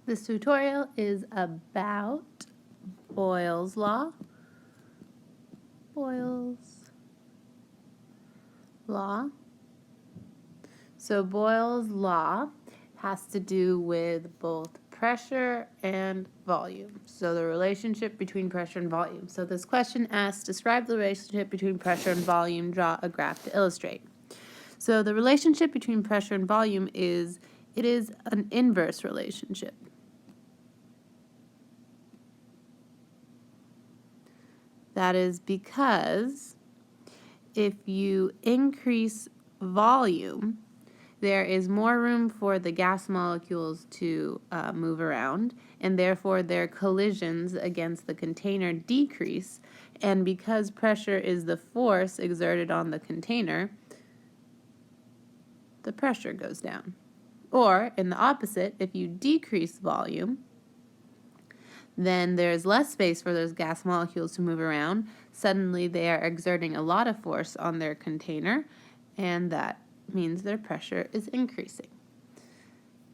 This tutorial is about Boyle's law. Boyle's law. So Boyle's law has to do with both pressure and volume. So the relationship between pressure and volume. So this question asks, describe the relationship between pressure and volume, draw a graph to illustrate. So the relationship between pressure and volume is an inverse relationship. That is because if you increase volume, there is more room for the gas molecules to move around, and therefore their collisions against the container decrease. And because pressure is the force exerted on the container, the pressure goes down. Or, in the opposite, if you decrease volume, then there's less space for those gas molecules to move around. Suddenly they are exerting a lot of force on their container, and that means their pressure is increasing.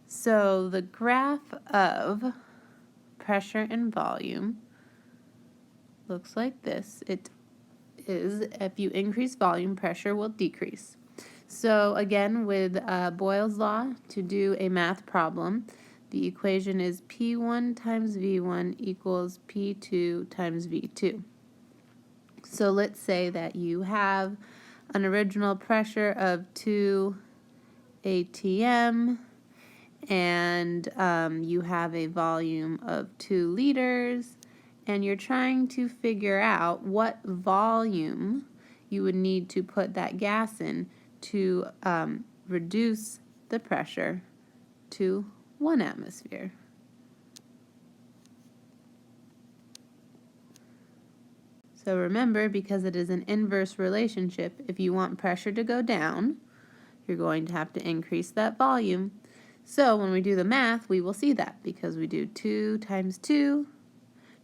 So the graph of pressure and volume looks like this. It is, if you increase volume, pressure will decrease. So again, with Boyle's law, to do a math problem, the equation is P1 times V1 equals P2 times V2. So let's say that you have an original pressure of 2 atm and you have a volume of 2 liters, and you're trying to figure out what volume you would need to put that gas in to reduce the pressure to 1 atmosphere. So remember, because it is an inverse relationship, if you want pressure to go down, you're going to have to increase that volume. So when we do the math, we will see that because we do 2 times 2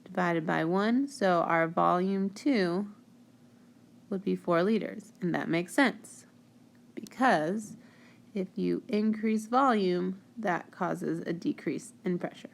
divided by 1. So our volume 2 would be 4 liters. And that makes sense because if you increase volume, that causes a decrease in pressure.